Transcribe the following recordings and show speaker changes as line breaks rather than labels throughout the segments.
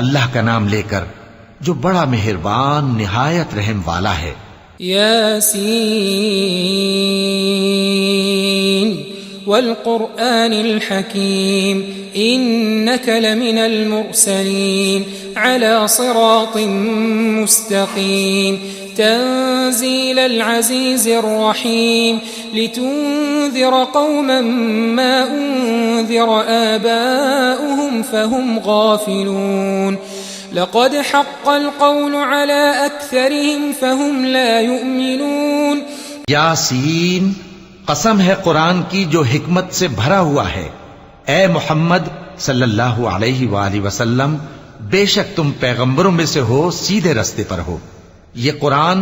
اللہ کا نام لے کر جو بڑا مہربان نہایت رحم والا ہے۔
یاسین والقرآن الحکیم انک لمن المرسلین علی صراط مستقیم تنزيل العزيز الرحيم لتنذر قوما ما أنذر آباؤهم فهم غافلون لقد حق القول على أكثرهم فهم لا يؤمنون۔
یاسین، قسم ہے قرآن کی جو حکمت سے بھرا ہوا ہے۔ اے محمد صلی اللہ علیہ وآلہ وسلم، بے شک تم پیغمبروں میں سے ہو، سیدھے رستے پر ہو۔ یہ قرآن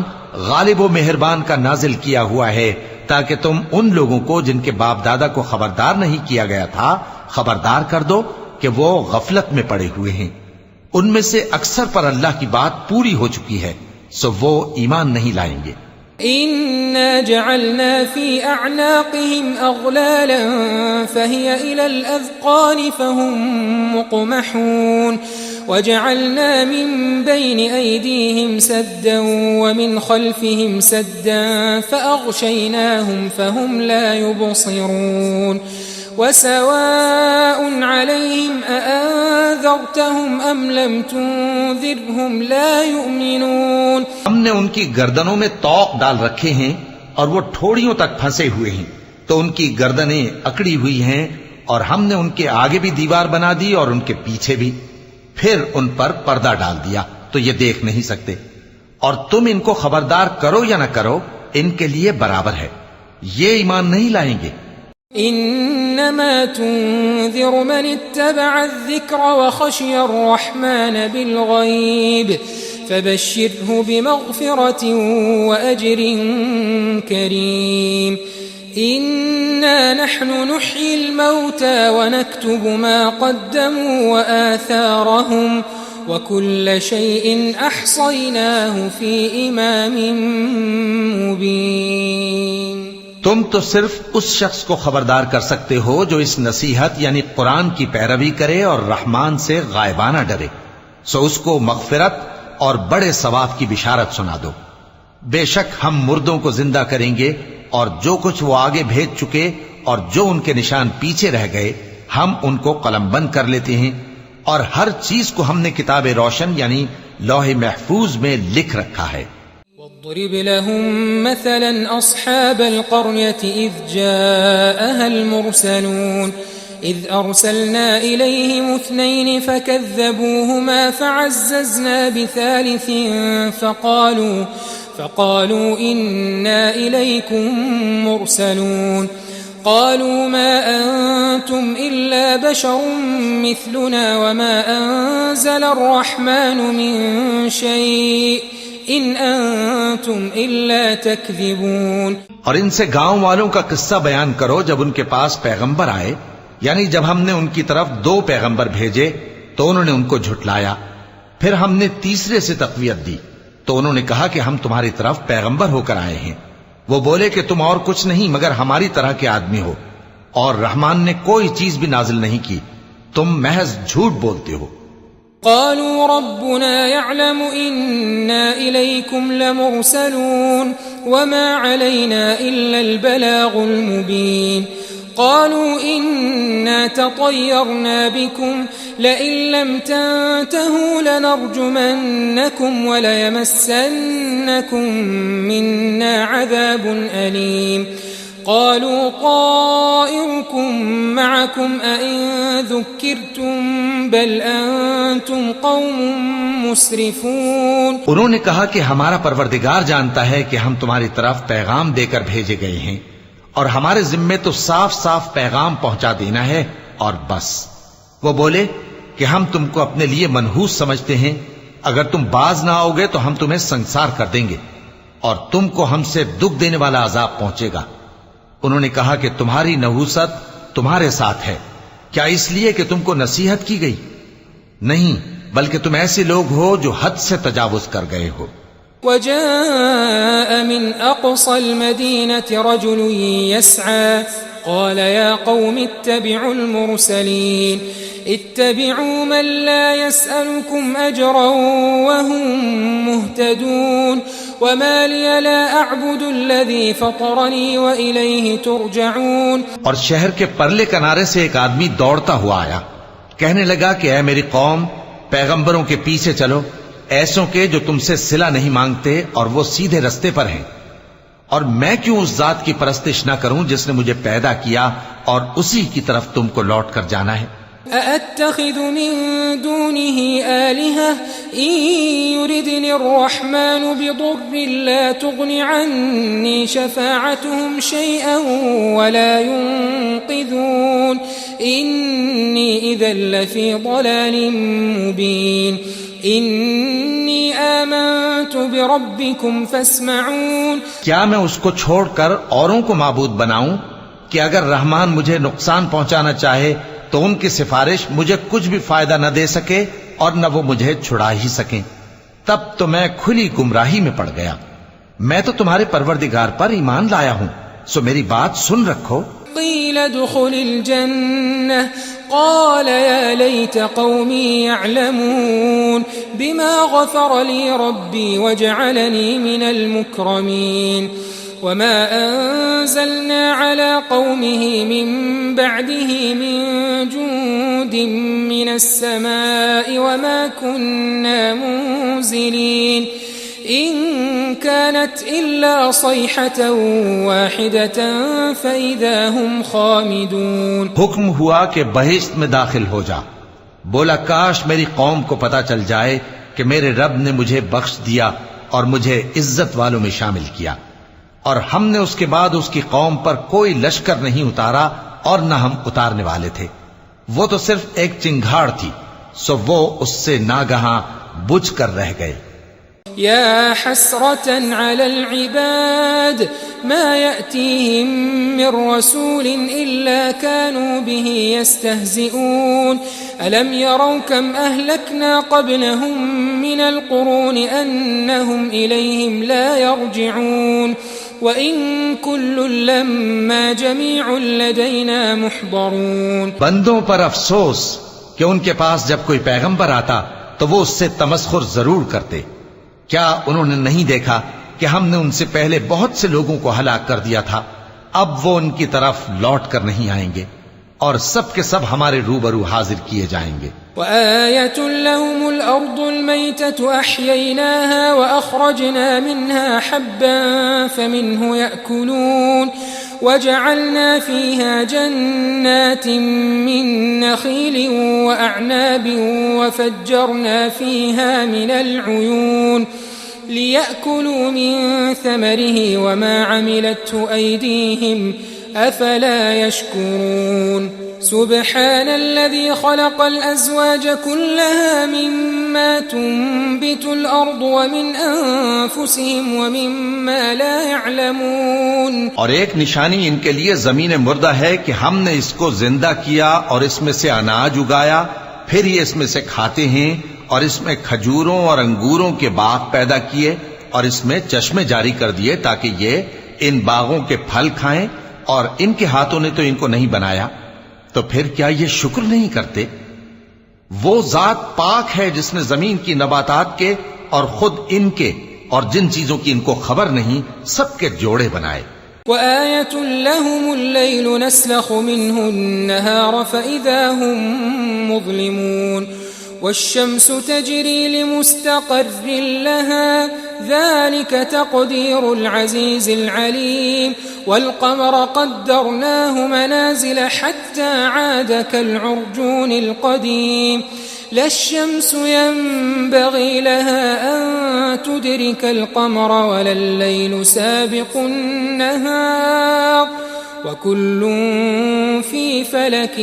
غالب و مہربان کا نازل کیا ہوا ہے تاکہ تم ان لوگوں کو جن کے باپ دادا کو خبردار نہیں کیا گیا تھا خبردار کر دو کہ وہ غفلت میں پڑے ہوئے ہیں۔ ان میں سے اکثر پر اللہ کی بات پوری ہو چکی ہے، سو وہ ایمان نہیں لائیں گے۔
إنا جعلنا في أعناقهم أغلالا فهي إلى الأذقان فهم مقمحون وجعلنا من بين أيديهم سدا ومن خلفهم سدا فأغشيناهم فهم لا يبصرون وسواء عليهم أأنذرتهم أم لم تنذرهم لا يؤمنون۔
ہم نے ان کی گردنوں میں طوق ڈال رکھے ہیں اور وہ ٹھوڑیوں تک پھنسے ہوئے ہیں، تو ان کی گردنیں اکڑی ہوئی ہیں، اور ہم نے ان کے آگے بھی دیوار بنا دی اور ان کے پیچھے بھی، پھر ان پر پردہ ڈال دیا تو یہ دیکھ نہیں سکتے، اور تم ان کو خبردار کرو یا نہ کرو ان کے لیے برابر ہے، یہ ایمان نہیں لائیں گے۔
انما تنذر من اتبع الذكر وخشي الرحمن بالغيب فبشره بمغفرة وأجر كريم۔ إنا نحن نحيي الموتى ونكتب ما قدموا وآثارهم وكل شيء أحصيناه في إمام مبين۔
تم تو صرف اس شخص کو خبردار کر سکتے ہو جو اس نصیحت یعنی قرآن کی پیروی کرے اور رحمان سے غائبانہ ڈرے، سو اس کو مغفرت اور بڑے ثواب کی بشارت سنا دو۔ بے شک ہم مردوں کو زندہ کریں گے، اور جو کچھ وہ آگے بھیج چکے اور جو ان کے نشان پیچھے رہ گئے ہم ان کو قلم بند کر لیتے ہیں، اور ہر چیز کو ہم نے کتاب روشن یعنی لوح محفوظ میں لکھ رکھا ہے۔
واضرب لهم مثلا أصحاب القرية إذ جاءها المرسلون إذ أرسلنا إليهم 2 فكذبوهما فعززنا بثالث فقالوا إنا إليكم مرسلون قالوا ما أنتم إلا بشر مثلنا وما أنزل الرحمن من شيء إن أنتم إلا تكذبون۔
اور ان سے گاؤں والوں کا قصہ بیان کرو جب ان کے پاس پیغمبر آئے، یعنی جب ہم نے ان کی طرف 2 پیغمبر بھیجے تو انہوں نے ان کو جھٹلایا، پھر ہم نے تیسرے سے تقویت دی تو انہوں نے کہا کہ ہم تمہاری طرف پیغمبر ہو کر آئے ہیں۔ وہ بولے کہ تم اور کچھ نہیں مگر ہماری طرح کے آدمی ہو، اور رحمان نے کوئی چیز بھی نازل نہیں کی، تم محض جھوٹ بولتے ہو۔
قالوا ربنا يعلم إنا إليكم لمرسلون وما علينا إلا البلاغ المبين قالوا إنا تطيرنا بكم لئن لم تنتهوا لنرجمنكم وليمسنكم منا عذاب أليم قالوا طائركم معكم أئن ذكرتم بل أنتم قوم مسرفون۔
انہوں نے کہا کہ ہمارا پروردگار جانتا ہے کہ ہم تمہاری طرف پیغام دے کر بھیجے گئے ہیں، اور ہمارے ذمے تو صاف صاف پیغام پہنچا دینا ہے اور بس۔ وہ بولے کہ ہم تم کو اپنے لیے منحوس سمجھتے ہیں، اگر تم باز نہ آؤ گے تو ہم تمہیں سنسار کر دیں گے اور تم کو ہم سے دکھ دینے والا عذاب پہنچے گا۔ انہوں نے کہا کہ تمہاری نحوست تمہارے ساتھ ہے، کیا اس لیے کہ تم کو نصیحت کی گئی؟ نہیں، بلکہ تم ایسے لوگ ہو جو حد سے تجاوز کر گئے ہو۔
وجاء من أقصى المدينة رجل يسعى قال يا قوم اتبعوا المرسلين اتبعوا من لا يسألكم أجرا وهم مهتدون وما لي لا أعبد الذي فطرني وإليه ترجعون.
اور شہر کے پرلے کنارے سے ایک آدمی دوڑتا ہوا آیا، کہنے لگا کہ اے میری قوم، پیغمبروں کے پیچھے چلو، ایسوں کے جو تم سے صلہ نہیں مانگتے اور وہ سیدھے رستے پر ہیں. اور میں کیوں اس ذات کی پرستش نہ کروں جس نے مجھے پیدا کیا اور اسی کی طرف تم کو لوٹ کر جانا ہے.
أأتخذ من دونه آلهة إن يردني الرحمن بضر لا تغن عني شفاعتهم شيئا ولا ينقذون إني إذا لفي ضلال مبين إني آمنت بربكم فاسمعون.
کیا میں اس کو چھوڑ کر اوروں کو معبود بناؤں کہ اگر رحمان مجھے نقصان پہنچانا چاہے تو ان کی سفارش مجھے کچھ بھی فائدہ نہ دے سکے اور نہ وہ مجھے چھڑا ہی سکیں؟ تب تو میں کھلی گمراہی میں پڑ گیا. میں تو تمہارے پروردگار پر ایمان لایا ہوں، سو میری بات سن رکھو.
قيل ادخل الجنة قال يا ليت قومي يعلمون بما غفر لي ربي وجعلني من المكرمين. وما أنزلنا على قومه من بعده من جند من السماء وما كنا منزلين إن كانت إلا صيحة واحدة فإذا هم خامدون.
حکم ہوا کہ بہشت میں داخل ہو جا. بولا کاش میری قوم کو پتا چل جائے کہ میرے رب نے مجھے بخش دیا اور مجھے عزت والوں میں شامل کیا، اور ہم نے اس کے بعد اس کی قوم پر کوئی لشکر نہیں اتارا اور نہ ہم اتارنے والے تھے. وہ تو صرف ایک چنگھاڑ تھی، سو وہ اس سے ناگہاں بجھ کر رہ گئے.
يا حسرة على العباد ما يأتيهم من رسول إلا كانوا به يستهزئون ألم يروا كم أهلكنا قبلهم من القرون أنهم إليهم لا يرجعون وَإِن كُلٌّ لَّمَّا جَمِيعٌ لَّدَيْنَا مُحْضَرُونَ.
بندوں پر افسوس کہ ان کے پاس جب کوئی پیغمبر آتا تو وہ اس سے تمسخر ضرور کرتے. کیا انہوں نے نہیں دیکھا کہ ہم نے ان سے پہلے بہت سے لوگوں کو ہلاک کر دیا تھا؟ اب وہ ان کی طرف لوٹ کر نہیں آئیں گے اور سب کے سب ہمارے روبرو حاضر کیے جائیں گے.
وآية لهم الأرض الميتة أحييناها وأخرجنا منها حبا فمنه يأكلون وجعلنا فيها جنات من نخيل وأعناب وفجرنا فيها من العيون ليأكلوا من ثمره وما عملته أيديهم أفلا يشكرون. سبحان الذي خلق الأزواج كلها مما تنبت الأرض ومن أنفسهم ومما لا يعلمون.
اور ایک نشانی ان کے لیے زمین مردہ ہے کہ ہم نے اس کو زندہ کیا اور اس میں سے اناج اگایا، پھر یہ اس میں سے کھاتے ہیں، اور اس میں کھجوروں اور انگوروں کے باغ پیدا کیے اور اس میں چشمے جاری کر دیے تاکہ یہ ان باغوں کے پھل کھائیں، اور ان کے ہاتھوں نے تو ان کو نہیں بنایا، تو پھر کیا یہ شکر نہیں کرتے؟ وہ ذات پاک ہے جس نے زمین کی نباتات کے اور خود ان کے اور جن چیزوں کی ان کو خبر نہیں سب کے جوڑے بنائے.
وآية لهم الليل نسلخ منه النهار فإذا هم مظلمون والشمس تجري لمستقر لها ذلك تقدير العزيز العليم والقمر قدرناه منازل حتى عاد كالعرجون القديم لا الشمس ينبغي لها أن تدرك القمر ولا الليل سابق النهار وكل في فلك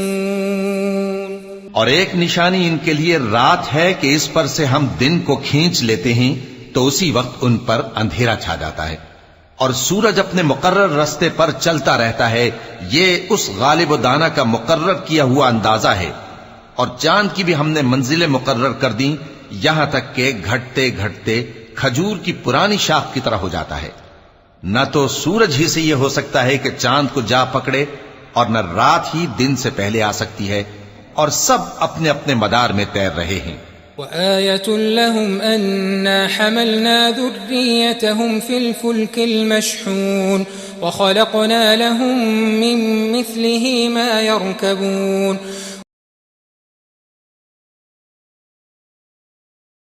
يسبحون.
اور ایک نشانی ان کے لیے رات ہے کہ اس پر سے ہم دن کو کھینچ لیتے ہیں تو اسی وقت ان پر اندھیرا چھا جاتا ہے، اور سورج اپنے مقرر راستے پر چلتا رہتا ہے. یہ اس غالب و دانا کا مقرر کیا ہوا اندازہ ہے. اور چاند کی بھی ہم نے منزلیں مقرر کر دیں یہاں تک کہ گھٹتے گھٹتے کھجور کی پرانی شاخ کی طرح ہو جاتا ہے. نہ تو سورج ہی سے یہ ہو سکتا ہے کہ چاند کو جا پکڑے اور نہ رات ہی دن سے پہلے آ سکتی ہے، اور سب اپنے اپنے مدار میں تیر رہے ہیں۔
وآية لهم أنا حملنا ذريتهم في الفلك المشحون وخلقنا لهم من مثله ما يركبون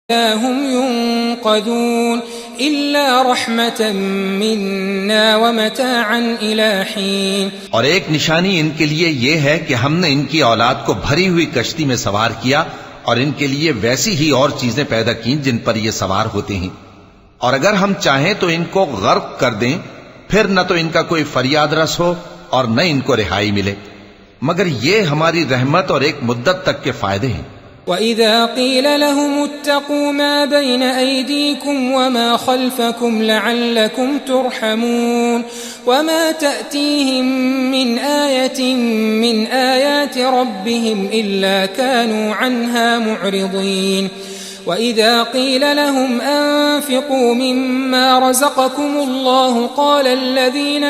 لا هم ينقذون إلا رحمة منا ومتاعا إلى حين۔
اور ایک نشانی ان کے لیے یہ ہے کہ ہم نے ان کی اولاد کو بھری ہوئی کشتی میں سوار کیا، اور ان کے لیے ویسی ہی اور چیزیں پیدا کی جن پر یہ سوار ہوتے ہیں، اور اگر ہم چاہیں تو ان کو غرق کر دیں، پھر نہ تو ان کا کوئی فریاد رس ہو اور نہ ان کو رہائی ملے، مگر یہ ہماری رحمت اور ایک مدت تک کے فائدے ہیں۔
وَإِذَا قِيلَ لَهُمُ اتَّقُوا مَا بَيْنَ أَيْدِيكُمْ وَمَا خَلْفَكُمْ لَعَلَّكُمْ تُرْحَمُونَ وَمَا تَأْتِيهِمْ مِنْ آيَةٍ مِنْ آيَاتِ رَبِّهِمْ إِلَّا كَانُوا عَنْهَا مُعْرِضِينَ وَإِذَا قِيلَ لَهُمْ أَنفِقُوا مِمَّا رَزَقَكُمُ اللَّهُ قَالَ الَّذِينَ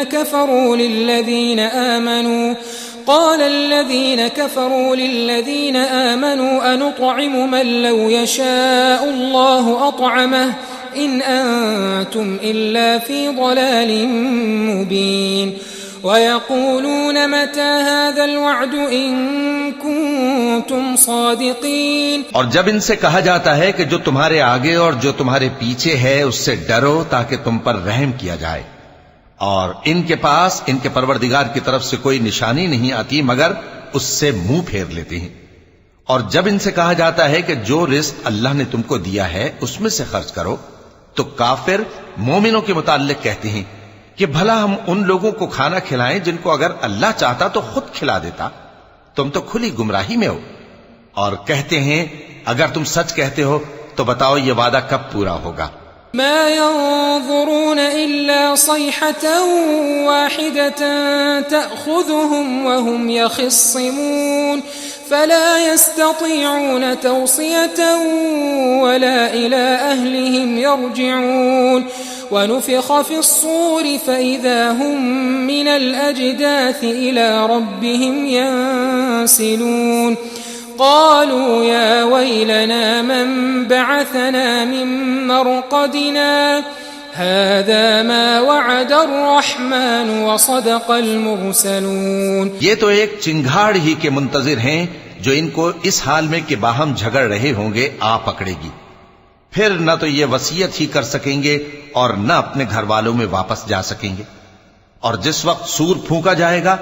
كفروا للذين آمنوا أنطعم من لو يشاء الله أطعمه إن أنتم إلا في ضلال مبين ويقولون متى هذا الوعد إن كنتم صادقين۔
اور جب ان سے کہا جاتا ہے کہ جو تمہارے آگے اور جو تمہارے پیچھے ہے اس سے ڈرو تاکہ تم پر رحم کیا جائے، اور ان کے پاس ان کے پروردگار کی طرف سے کوئی نشانی نہیں آتی مگر اس سے منہ پھیر لیتے ہیں۔ اور جب ان سے کہا جاتا ہے کہ جو رزق اللہ نے تم کو دیا ہے اس میں سے خرچ کرو، تو کافر مومنوں کے متعلق کہتے ہیں کہ بھلا ہم ان لوگوں کو کھانا کھلائیں جن کو اگر اللہ چاہتا تو خود کھلا دیتا، تم تو کھلی گمراہی میں ہو۔ اور کہتے ہیں اگر تم سچ کہتے ہو تو بتاؤ یہ وعدہ کب پورا ہوگا؟
ما ينظرون إلا صيحة واحدة تأخذهم وهم يخصمون فلا يستطيعون توصية ولا إلى أهلهم يرجعون ونفخ في الصور فإذا هم من الأجداث إلى ربهم ينسلون قالوا يا ويلنا من بعثنا من مرقدنا هذا ما وعد الرحمن وصدق المرسلون۔
یہ تو ایک چنگھاڑ ہی کے منتظر ہیں جو ان کو اس حال میں کہ باہم جھگڑ رہے ہوں گے آ پکڑے گی، پھر نہ تو یہ وصیت ہی کر سکیں گے اور نہ اپنے گھر والوں میں واپس جا سکیں گے۔ اور جس وقت سور پھونکا جائے گا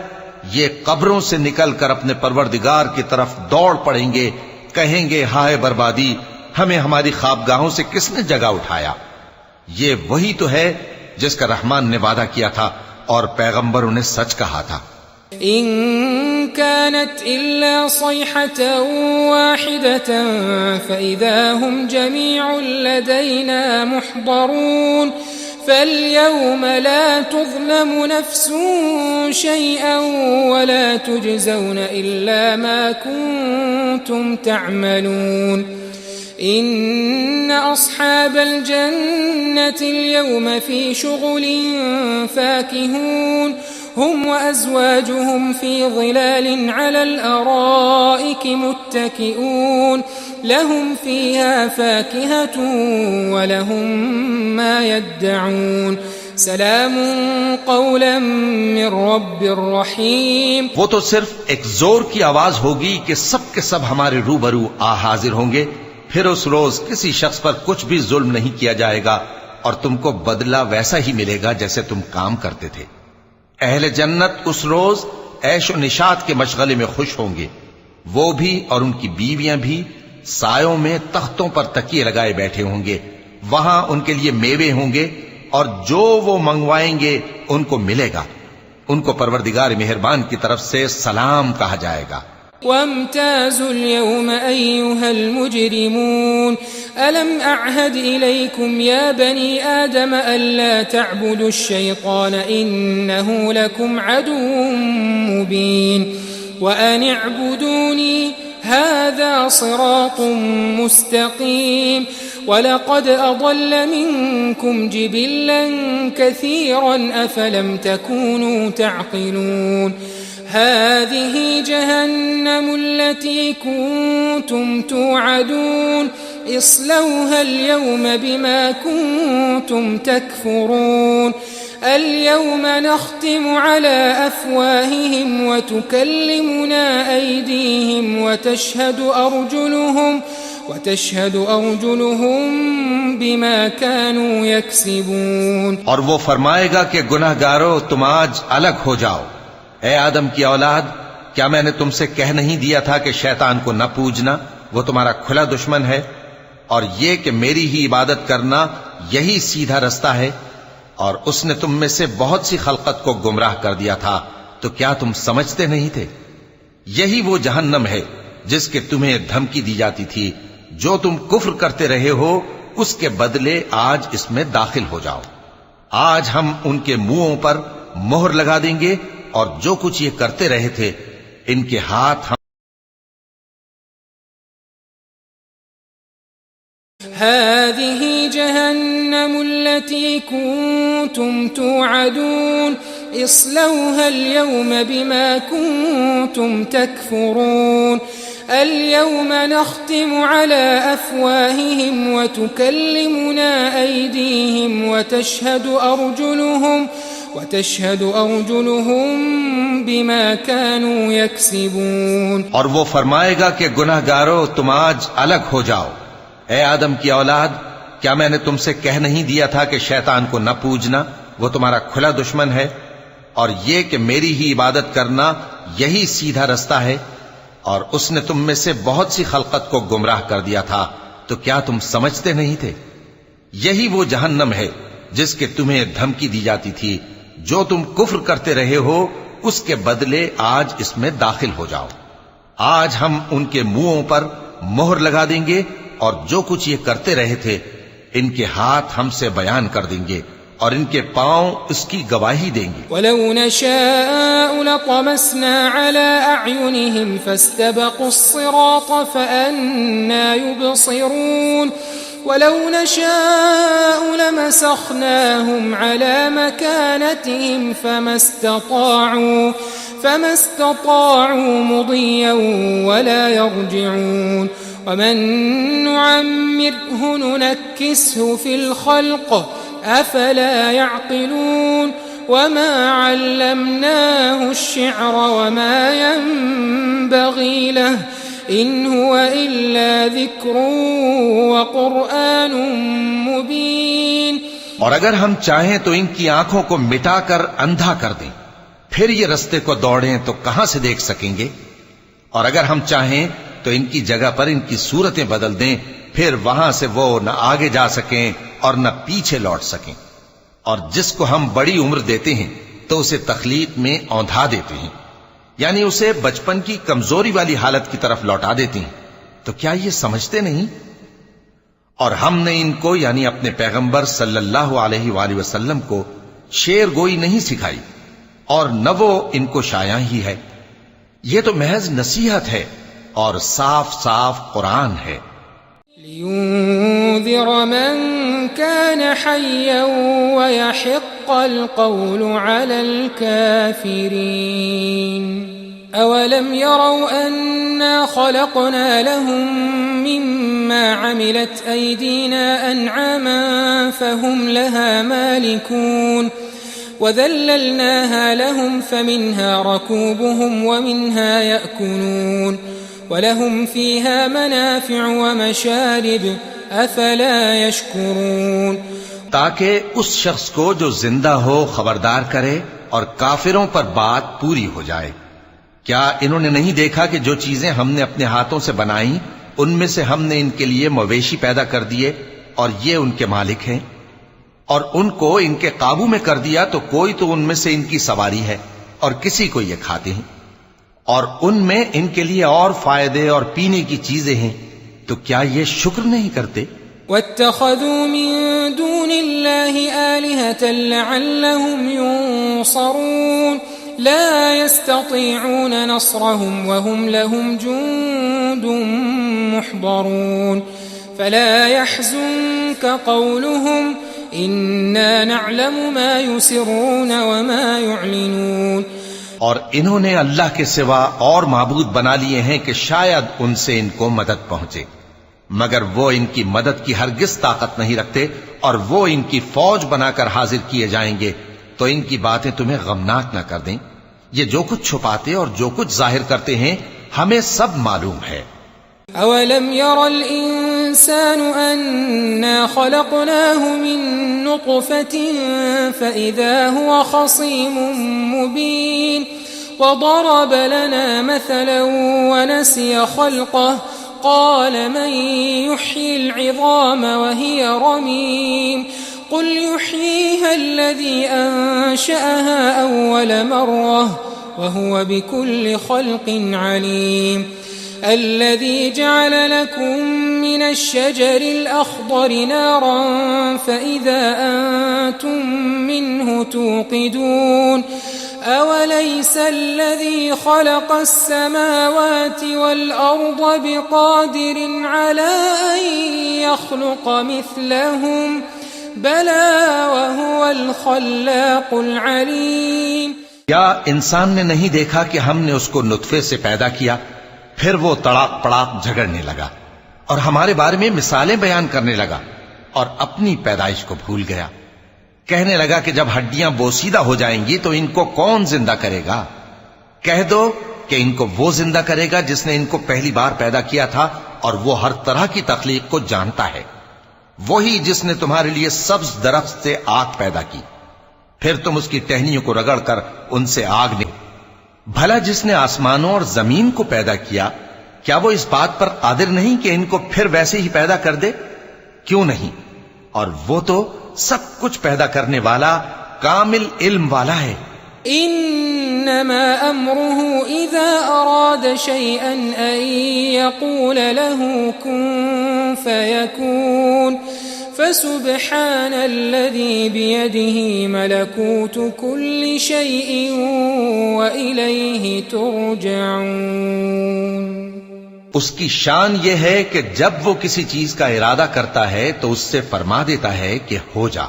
یہ قبروں سے نکل کر اپنے پروردگار کی طرف دوڑ پڑیں گے، کہیں گے ہائے بربادی، ہمیں ہماری خوابگاہوں سے کس نے جگہ اٹھایا۔ یہ وہی تو ہے جس کا رحمان نے وعدہ کیا تھا اور پیغمبروں نے سچ کہا تھا۔
إن كانت إلا صيحة واحدة فإذا هم جميع لدينا محضرون فاليوم لا تظلم نفس شيئا ولا تجزون إلا ما كنتم تعملون إن أصحاب الجنة اليوم في شغل فاكهون هم وأزواجهم في ظلال على الأرائك متكئون لهم فيها فاكهة ولهم ما يدعون سلام قولا من رب رحيم۔
وہ تو صرف ایک زور کی آواز ہوگی کہ سب کے سب ہمارے روبرو آ حاضر ہوں گے، پھر اس روز کسی شخص پر کچھ بھی ظلم نہیں کیا جائے گا اور تم کو بدلہ ویسا ہی ملے گا جیسے تم کام کرتے تھے۔ اہل جنت اس روز عیش و نشاط کے مشغلے میں خوش ہوں گے، وہ بھی اور ان کی بیویاں بھی سایوں میں تختوں پر تکیے لگائے بیٹھے ہوں گے، وہاں ان کے لیے میوے ہوں گے اور جو وہ منگوائیں گے ان کو ملے گا، ان کو پروردگار مہربان کی طرف سے سلام کہا جائے گا۔
وامتازوا اليوم أيها المجرمون ألم أعهد إليكم يا بني آدم ألا تعبدوا الشيطان إنه لكم عدو مبين وأن اعبدوني هذا صراط مستقيم ولقد أضل منكم جبلا كثيرا أفلم تكونوا تعقلون هذه جهنم التي كنتم توعدون اصلوها اليوم بما كنتم تكفرون اليوم نختم على أفواههم وتكلمنا أيديهم وتشهد أرجلهم بما كانوا يكسبون.
اور وہ فرمائے گا کہ گناہگارو تم آج الگ ہو جاؤ. اے آدم کی اولاد، کیا میں نے تم سے کہہ نہیں دیا تھا کہ شیطان کو نہ پوجنا، وہ تمہارا کھلا دشمن ہے، اور یہ کہ میری ہی عبادت کرنا یہی سیدھا رستہ ہے، اور اس نے تم میں سے بہت سی خلقت کو گمراہ کر دیا تھا، تو کیا تم سمجھتے نہیں تھے؟ یہی وہ جہنم ہے جس کے تمہیں دھمکی دی جاتی تھی، جو تم کفر کرتے رہے ہو اس کے بدلے آج اس میں داخل ہو جاؤ. آج ہم ان کے منہوں پر مہر لگا دیں گے، اور جو کچھ یہ کرتے رہے تھے ان کے ہاتھ ہم
هذه جهنم التي كنتم توعدون اصلوها اليوم بما كنتم تكفرون اليوم نختم على أفواههم وتكلمنا أيديهم وتشهد أرجلهم بما كانوا يكسبون.
اور وہ فرمائے گا کہ گناہگارو تم آج الگ ہو جاؤ. اے آدم کی اولاد، کیا میں نے تم سے کہہ نہیں دیا تھا کہ شیطان کو نہ پوجنا، وہ تمہارا کھلا دشمن ہے، اور یہ کہ میری ہی عبادت کرنا یہی سیدھا رستہ ہے، اور اس نے تم میں سے بہت سی خلقت کو گمراہ کر دیا تھا، تو کیا تم سمجھتے نہیں تھے؟ یہی وہ جہنم ہے جس کے تمہیں دھمکی دی جاتی تھی، جو تم کفر کرتے رہے ہو اس کے بدلے آج اس میں داخل ہو جاؤ. آج ہم ان کے منہوں پر مہر لگا دیں گے، اور جو کچھ یہ کرتے رہے تھے ان کے ہاتھ ہم سے بیان کر دیں گے، اور ان کے پاؤں اس کی گواہی دیں گے.
وَلَوْ نَشَاءُ لَطَمَسْنَا عَلَىٰ أَعْيُنِهِمْ فَاسْتَبَقُوا الصِّرَاطَ فَأَنَّىٰ يُبْصِرُونَ وَلَوْ نَشَاءُ لَمَسَخْنَاهُمْ عَلَىٰ مَكَانَتِهِمْ فَمَا اسْتَطَاعُوا مُضِيًّا وَلَا يَرْجِعُونَ وَمَن نُّعَمِّرْهُ نُنَكِّسْهُ فِي الْخَلْقِ أَفَلَا يَعْقِلُونَ وَمَا عَلَّمْنَاهُ الشِّعْرَ وَمَا يَنبَغِي لَهُ إِنْ هُوَ إِلَّا ذِكْرٌ وَقُرْآنٌ مُبِينٌ.
اور اگر ہم چاہیں تو ان کی آنکھوں کو مٹا کر اندھا کر دیں، پھر یہ رستے کو دوڑیں تو کہاں سے دیکھ سکیں گے؟ اور اگر ہم چاہیں تو ان کی جگہ پر ان کی صورتیں بدل دیں، پھر وہاں سے وہ نہ آگے جا سکیں اور نہ پیچھے لوٹ سکیں. اور جس کو ہم بڑی عمر دیتے ہیں تو اسے تخلیق میں اوندھا دیتے ہیں، یعنی اسے بچپن کی کمزوری والی حالت کی طرف لوٹا دیتے ہیں. تو کیا یہ سمجھتے نہیں؟ اور ہم نے ان کو یعنی اپنے پیغمبر صلی اللہ علیہ وآلہ وسلم کو شعر گوئی نہیں سکھائی، اور نہ وہ ان کو شایع ہی ہے. یہ تو محض نصیحت ہے اور صاف صاف قرآن ہے.
لِيُنذِرَ مَن كَانَ حَيًّا وَيَحِقَّ الْقَوْلُ عَلَى الْكَافِرِينَ. أَوَلَمْ يَرَوْا أَنَّا خَلَقْنَا لَهُم مِّمَّا عَمِلَتْ أَيْدِينَا أَنْعَامًا فَهُمْ لَهَا مَالِكُونَ وَذَلَّلْنَاهَا لَهُمْ فَمِنْهَا رَكُوبُهُمْ وَمِنْهَا يَأْكُلُونَ وَلَهُمْ فِيهَا مَنَافِعُ وَمَشَارِبُ أَفَلَا يَشْكُرُونَ.
تاکہ اس شخص کو جو زندہ ہو خبردار کرے اور کافروں پر بات پوری ہو جائے. کیا انہوں نے نہیں دیکھا کہ جو چیزیں ہم نے اپنے ہاتھوں سے بنائیں ان میں سے ہم نے ان کے لیے مویشی پیدا کر دیے اور یہ ان کے مالک ہیں، اور ان کو ان کے قابو میں کر دیا تو کوئی تو ان میں سے ان کی سواری ہے اور کسی کو یہ کھاتے ہیں، اور ان میں ان کے لیے اور فائدے اور پینے کی چیزیں ہیں، تو کیا یہ شکر نہیں کرتے؟
وَاتَّخَذُوا مِن دُونِ اللَّهِ آلِهَةً لَعَلَّهُمْ يُنصَرُونَ لَا يَسْتَطِيعُونَ نَصْرَهُمْ وَهُمْ لَهُمْ جُندٌ مُحْضَرُونَ فَلَا يَحْزُنكَ قَوْلُهُمْ إِنَّا نَعْلَمُ مَا يُسِرُّونَ وَمَا يُعْلِنُونَ
اور انہوں نے اللہ کے سوا اور معبود بنا لیے ہیں کہ شاید ان سے ان کو مدد پہنچے، مگر وہ ان کی مدد کی ہرگز طاقت نہیں رکھتے، اور وہ ان کی فوج بنا کر حاضر کیے جائیں گے تو ان کی باتیں تمہیں غمناک نہ کر دیں۔ یہ جو کچھ چھپاتے اور جو کچھ ظاہر کرتے ہیں ہمیں سب معلوم ہے۔
أولم ير الإنسان أنا خلقناه من نطفة فإذا هو خصيم مبين وضرب لنا مثلا ونسي خلقه قال من يحيي العظام وهي رميم قل يحييها الذي أنشأها أول مرة وهو بكل خلق عليم الذي جعل لكم من الشجر الأخضر نارا فإذا أنتم منه توقدون أوليس الذي خلق السماوات والأرض بقادر على أن يخلق مثلهم بلى وهو الخلاق العليم۔
کیا انسان نے نہیں دیکھا کہ ہم نے اس کو نطفے سے پیدا کیا، پھر وہ تڑاک پڑاک جھگڑنے لگا اور ہمارے بارے میں مثالیں بیان کرنے لگا اور اپنی پیدائش کو بھول گیا۔ کہنے لگا کہ جب ہڈیاں بوسیدہ ہو جائیں گی تو ان کو کون زندہ کرے گا؟ کہہ دو کہ ان کو وہ زندہ کرے گا جس نے ان کو پہلی بار پیدا کیا تھا، اور وہ ہر طرح کی تخلیق کو جانتا ہے۔ وہی جس نے تمہارے لیے سبز درخت سے آگ پیدا کی، پھر تم اس کی ٹہنیوں کو رگڑ کر ان سے آگ نکالو۔ بھلا جس نے آسمانوں اور زمین کو پیدا کیا، کیا وہ اس بات پر قادر نہیں کہ ان کو پھر ویسے ہی پیدا کر دے؟ کیوں نہیں؟ اور وہ تو سب کچھ پیدا کرنے والا، کامل علم والا ہے۔
انما امره اذا اراد شيئا ان يقول له كن فيكون فسبحان الذي بيده ملكوت كل شيء وإليه ترجعون۔
اس کی شان یہ ہے کہ جب وہ کسی چیز کا ارادہ کرتا ہے تو اس سے فرما دیتا ہے کہ ہو جا،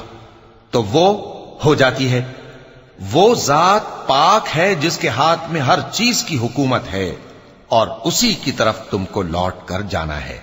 تو وہ ہو جاتی ہے۔ وہ ذات پاک ہے جس کے ہاتھ میں ہر چیز کی حکومت ہے، اور اسی کی طرف تم کو لوٹ کر جانا ہے۔